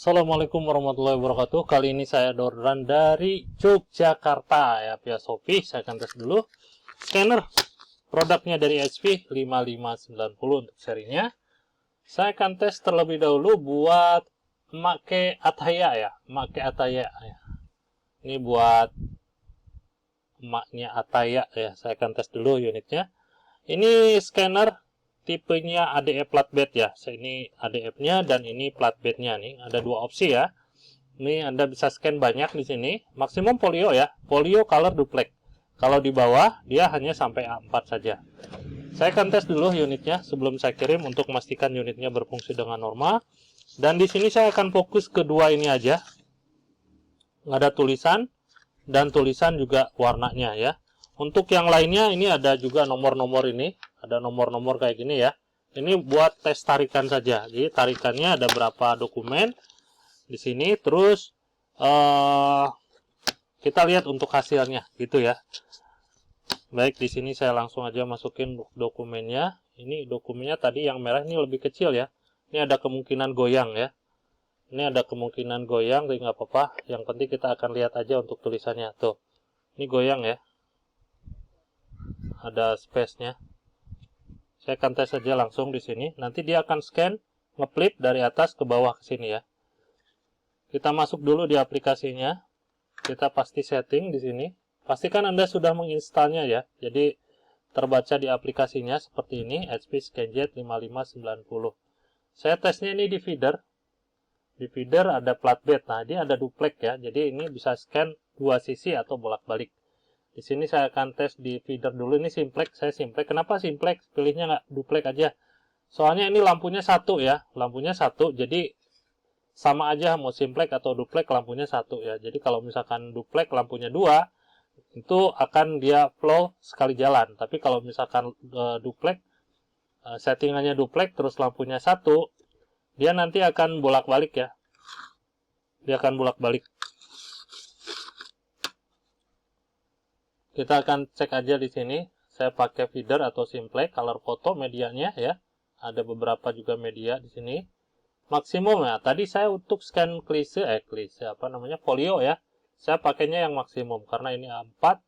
Assalamualaikum warahmatullahi wabarakatuh. Kali ini saya orderan dari Yogyakarta ya via Shopee. Saya akan tes dulu scanner produknya dari HP 5590 untuk serinya. Saya akan tes terlebih dahulu buat Make Ataya ya, Make Ataya ya. Ini buat emaknya Ataya ya. Saya akan tes dulu unitnya. Ini scanner tipenya ADF flatbed ya. Ini ADF-nya dan ini flatbed-nya nih. Ada dua opsi ya. Ini Anda bisa scan banyak di sini. Maksimum folio ya. Folio color duplex. Kalau di bawah dia hanya sampai A4 saja. Saya akan tes dulu unitnya sebelum saya kirim untuk memastikan unitnya berfungsi dengan normal. Dan di sini saya akan fokus ke dua ini aja. Nggak ada tulisan dan tulisan juga warnanya ya. Untuk yang lainnya ini ada juga nomor-nomor ini. Ada nomor-nomor kayak gini ya. Ini buat tes tarikan saja. Jadi tarikannya ada berapa dokumen di sini. Terus kita lihat untuk hasilnya gitu ya. Baik, di sini saya langsung aja masukin dokumennya. Ini dokumennya tadi yang merah ini lebih kecil ya. Ini ada kemungkinan goyang ya. Ini ada kemungkinan goyang, tapi nggak apa-apa. Yang penting kita akan lihat aja untuk tulisannya. Tuh, ini goyang ya. Ada space-nya. Saya akan tes saja langsung di sini. Nanti dia akan scan, ngeflip dari atas ke bawah ke sini ya. Kita masuk dulu di aplikasinya. Kita pasti setting di sini. Pastikan Anda sudah menginstalnya ya. Jadi terbaca di aplikasinya seperti ini, HP ScanJet 5590. Saya tesnya ini di feeder. Di feeder ada flatbed. Nah, ini ada duplex ya. Jadi ini bisa scan dua sisi atau bolak-balik. Di sini saya akan tes di feeder dulu. Ini simplex, saya simplex. Kenapa simplex? Pilihnya nggak duplex aja. Soalnya ini lampunya satu ya. Lampunya satu, jadi sama aja mau simplex atau duplex lampunya satu ya. Jadi kalau misalkan duplex lampunya dua, itu akan dia flow sekali jalan. Tapi kalau misalkan duplex, settingannya duplex terus lampunya satu, dia nanti akan bolak-balik ya. Dia akan bolak-balik. Kita akan cek aja di sini. Saya pakai feeder atau simplex, color foto medianya ya. Ada beberapa juga media di sini. Maksimum ya. Tadi saya untuk scan klise folio ya. Saya pakainya yang maksimum karena ini A4.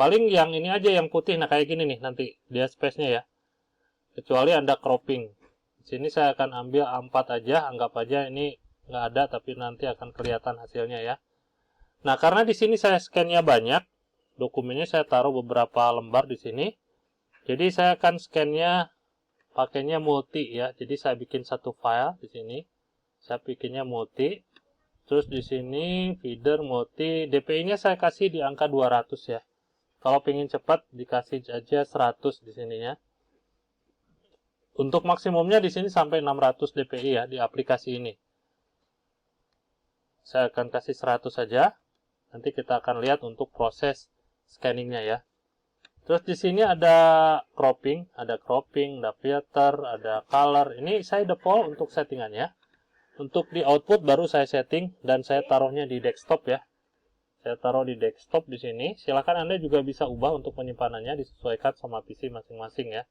Paling yang ini aja yang putih. Nah, kayak gini nih nanti dia space-nya ya. Kecuali Anda cropping. Di sini saya akan ambil A4 aja, anggap aja ini nggak ada tapi nanti akan kelihatan hasilnya ya. Nah, karena di sini saya scan-nya banyak, dokumennya saya taruh beberapa lembar di sini. Jadi saya akan scan-nya pakainya multi ya. Jadi saya bikin satu file di sini. Saya bikinnya multi. Terus di sini feeder multi. DPI-nya saya kasih di angka 200 ya. Kalau pengen cepat dikasih aja 100 di sininya. Untuk maksimumnya di sini sampai 600 DPI ya di aplikasi ini. Saya akan kasih 100 saja. Nanti kita akan lihat untuk proses scanningnya ya. Terus di sini ada cropping, ada filter, ada color. Ini saya default untuk settingannya. Untuk di output baru saya setting dan saya taruhnya di desktop ya. Saya taruh di desktop di sini. Silakan Anda juga bisa ubah untuk penyimpanannya disesuaikan sama PC masing-masing ya.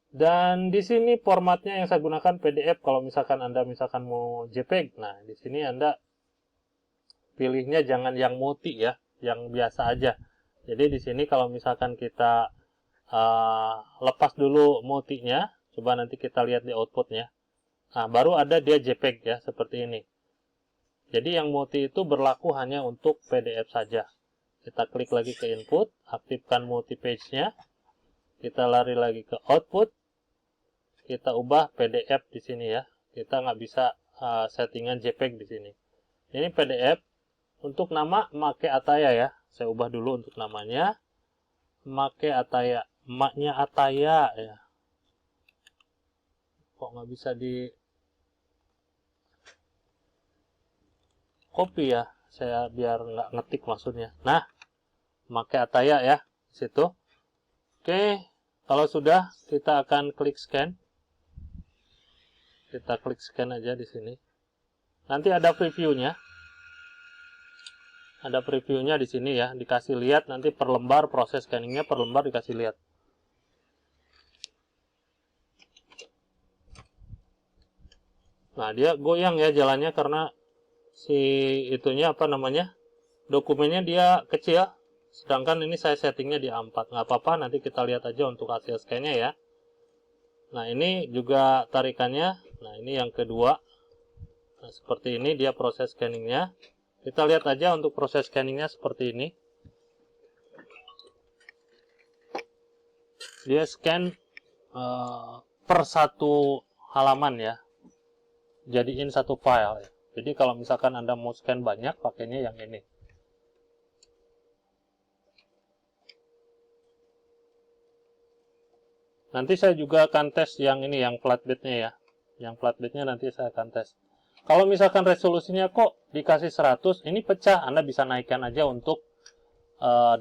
Dan di sini formatnya yang saya gunakan PDF. Kalau misalkan Anda mau JPEG, nah di sini Anda pilihnya jangan yang multi ya, yang biasa aja. Jadi di sini kalau misalkan kita lepas dulu multinya, coba nanti kita lihat di outputnya. Nah, baru ada dia JPEG ya, seperti ini. Jadi yang multi itu berlaku hanya untuk PDF saja. Kita klik lagi ke input, aktifkan multi page-nya. Kita lari lagi ke output. Kita ubah PDF di sini ya. Kita nggak bisa settingan JPEG di sini. Ini PDF. Untuk nama Make Ataya ya. Saya ubah dulu untuk namanya. Make Ataya. Emaknya Ataya ya. Kok nggak bisa di copy ya. Saya biar nggak ngetik maksudnya. Nah, Make Ataya ya. Situ. Oke. Kalau sudah, kita akan klik scan. Kita klik scan aja di sini. Nanti ada previewnya. Ada previewnya di sini ya, dikasih lihat nanti per lembar proses scanningnya per lembar dikasih lihat. Nah, dia goyang ya jalannya karena si itunya apa namanya, dokumennya dia kecil. Sedangkan ini saya settingnya di A4. Nggak apa-apa, nanti kita lihat aja untuk hasil scan-nya ya. Nah, ini juga tarikannya. Nah, ini yang kedua. Nah, seperti ini dia proses scanningnya. Kita lihat aja untuk proses scanningnya seperti ini. Dia scan per satu halaman ya. Jadiin satu file ya. Jadi kalau misalkan Anda mau scan banyak, pakainya yang ini. Nanti saya juga akan tes yang ini, yang flatbed-nya ya. Yang flatbed-nya nanti saya akan tes. Kalau misalkan resolusinya kok dikasih 100, ini pecah, Anda bisa naikkan aja untuk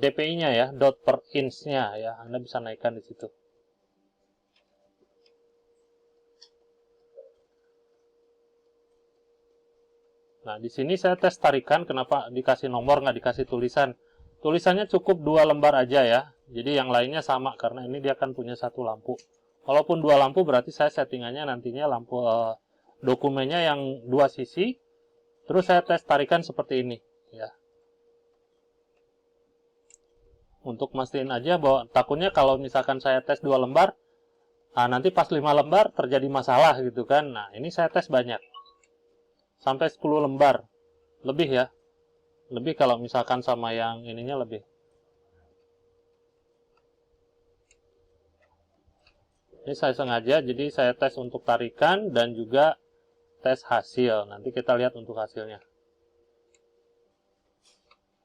DPI-nya ya, dot per inch-nya ya. Anda bisa naikkan di situ. Nah, di sini saya tes tarikan, kenapa dikasih nomor, nggak dikasih tulisan. Tulisannya cukup 2 lembar aja ya. Jadi yang lainnya sama, karena ini dia akan punya 1 lampu. Walaupun 2 lampu, berarti saya settingannya nantinya lampu dokumennya yang 2 sisi. Terus saya tes tarikan seperti ini ya. Untuk mastiin aja bahwa takutnya kalau misalkan saya tes 2 lembar, nah nanti pas 5 lembar terjadi masalah gitu kan. Nah, ini saya tes banyak. Sampai 10 lembar. Lebih ya. Lebih kalau misalkan sama yang ininya lebih. Ini saya sengaja, jadi saya tes untuk tarikan dan juga tes hasil. Nanti kita lihat untuk hasilnya.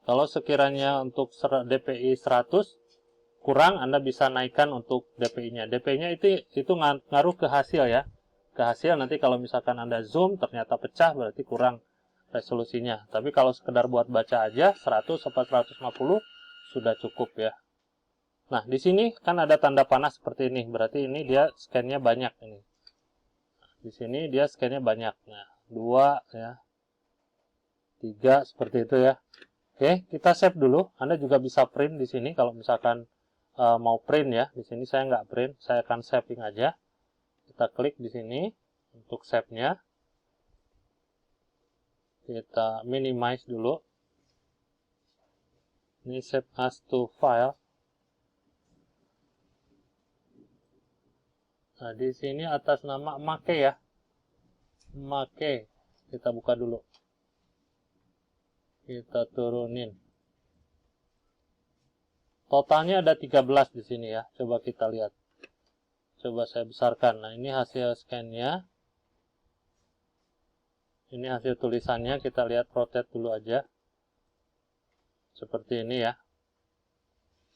Kalau sekiranya untuk DPI 100 kurang, Anda bisa naikkan untuk DPI-nya. DPI-nya itu ngaruh ke hasil ya. Ke hasil nanti kalau misalkan Anda zoom ternyata pecah, berarti kurang resolusinya. Tapi kalau sekedar buat baca aja 100 sampai 150 sudah cukup ya. Nah, di sini kan ada tanda panah seperti ini. Berarti ini dia scan-nya banyak ini. Di sini dia scan-nya banyak. Nah, 2 ya. 3 seperti itu ya. Oke, kita save dulu. Anda juga bisa print di sini kalau misalkan mau print ya. Di sini saya nggak print, saya akan saving aja. Kita klik di sini untuk save-nya. Kita minimize dulu. Ini save as to file. Nah, di sini atas nama Make ya. Make. Kita buka dulu. Kita turunin. Totalnya ada 13 di sini ya. Coba kita lihat. Coba saya besarkan. Nah, ini hasil scan-nya. Ini hasil tulisannya. Kita lihat rotate dulu aja. Seperti ini ya.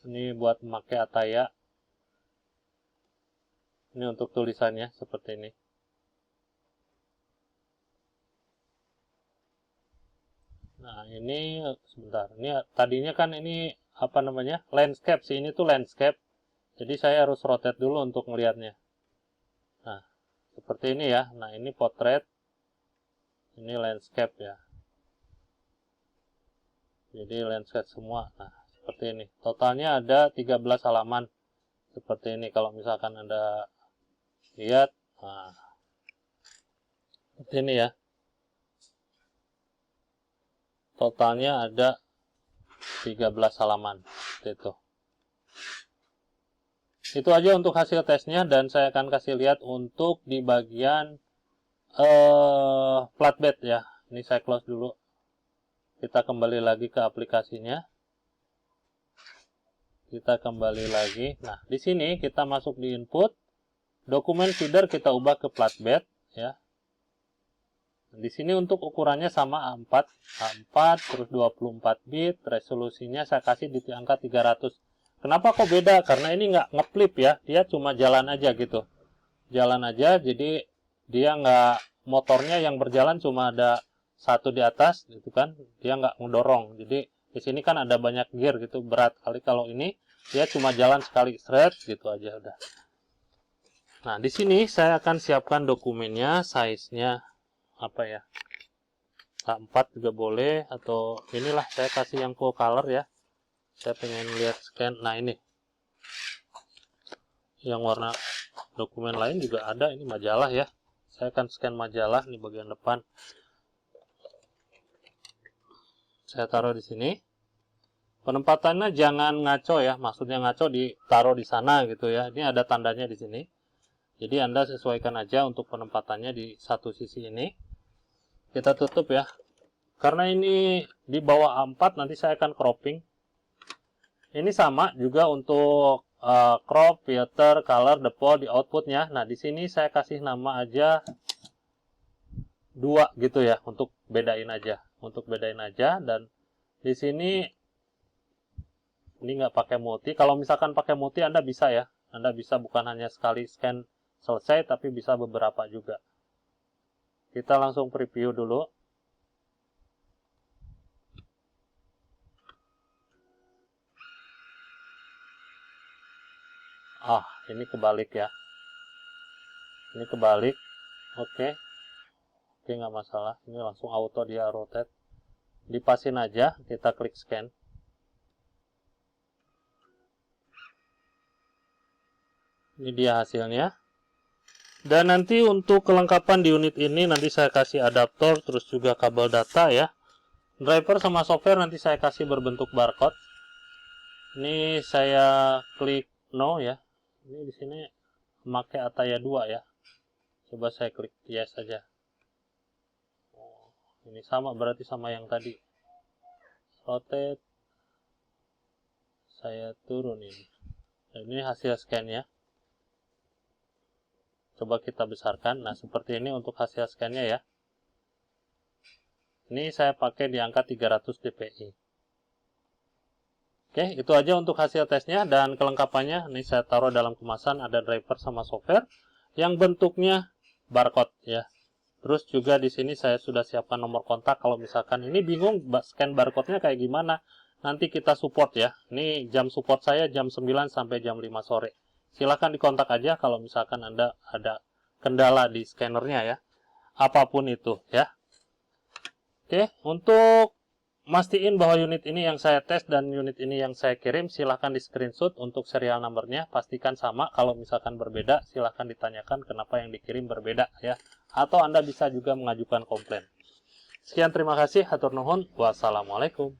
Ini buat Make Ataya. Ini untuk tulisannya seperti ini. Nah, ini sebentar. Ini tadinya kan ini apa namanya? Landscape sih. Ini tuh landscape. Jadi saya harus rotate dulu untuk melihatnya. Nah, seperti ini ya. Nah, ini portrait. Ini landscape ya. Jadi landscape semua. Nah, seperti ini. Totalnya ada 13 halaman. Seperti ini kalau misalkan Anda lihat. Nah, seperti ini ya. Totalnya ada 13 halaman. Seperti itu. Itu aja untuk hasil tesnya, dan saya akan kasih lihat untuk di bagian flatbed ya. Ini saya close dulu. Kita kembali lagi ke aplikasinya. Kita kembali lagi. Nah, di sini kita masuk di input. Dokumen feeder kita ubah ke flatbed ya. Di sini untuk ukurannya sama A4 terus 24 bit, resolusinya saya kasih di angka 300. Kenapa kok beda? Karena ini nggak ngeflip ya, dia cuma jalan aja gitu. Jalan aja, jadi dia nggak, motornya yang berjalan cuma ada satu di atas gitu kan, dia nggak ngedorong. Jadi di sini kan ada banyak gear gitu, berat kali. Kalau ini dia cuma jalan sekali straight gitu aja udah. Nah, di sini saya akan siapkan dokumennya, size-nya apa ya, A4 juga boleh, atau inilah saya kasih yang full color ya. Saya pengen lihat scan. Nah, ini yang warna dokumen lain juga ada, ini majalah ya. Saya akan scan majalah di bagian depan. Saya taruh di sini. Penempatannya jangan ngaco ya, maksudnya ngaco ditaruh di sana gitu ya. Ini ada tandanya di sini. Jadi Anda sesuaikan aja untuk penempatannya di satu sisi ini. Kita tutup ya. Karena ini di bawah A4 nanti saya akan cropping. Ini sama juga untuk crop, filter, color, default di outputnya. Nah di sini saya kasih nama aja 2 gitu ya, untuk bedain aja. Dan di sini ini nggak pakai multi. Kalau misalkan pakai multi Anda bisa ya. Anda bisa bukan hanya sekali scan selesai, tapi bisa beberapa juga. Kita langsung preview dulu. Ini kebalik ya. Ini kebalik. Oke, nggak masalah. Ini langsung auto dia rotate. Dipasin aja, kita klik scan. Ini dia hasilnya. Dan nanti untuk kelengkapan di unit ini nanti saya kasih adaptor, terus juga kabel data ya. Driver sama software nanti saya kasih berbentuk barcode. Ini saya klik no ya. Ini di sini memakai Ataya 2 ya. Coba saya klik yes saja. Ini sama, berarti sama yang tadi. Rotate. Saya turun ini. Nah, ini hasil scan ya. Coba kita besarkan. Nah, seperti ini untuk hasil scan-nya ya. Ini saya pakai di angka 300 dpi. Oke, itu aja untuk hasil tesnya dan kelengkapannya. Ini saya taruh dalam kemasan, ada driver sama software yang bentuknya barcode ya. Terus juga di sini saya sudah siapkan nomor kontak. Kalau misalkan ini bingung scan barcode-nya kayak gimana, nanti kita support ya. Ini jam support saya jam 9 sampai jam 5 sore. Silahkan dikontak aja kalau misalkan Anda ada kendala di scannernya ya. Apapun itu ya. Oke, untuk mastiin bahwa unit ini yang saya tes dan unit ini yang saya kirim, silahkan di screenshot untuk serial numbernya. Pastikan sama, kalau misalkan berbeda silahkan ditanyakan kenapa yang dikirim berbeda ya. Atau Anda bisa juga mengajukan komplain. Sekian, terima kasih, hatur nuhun, wassalamualaikum.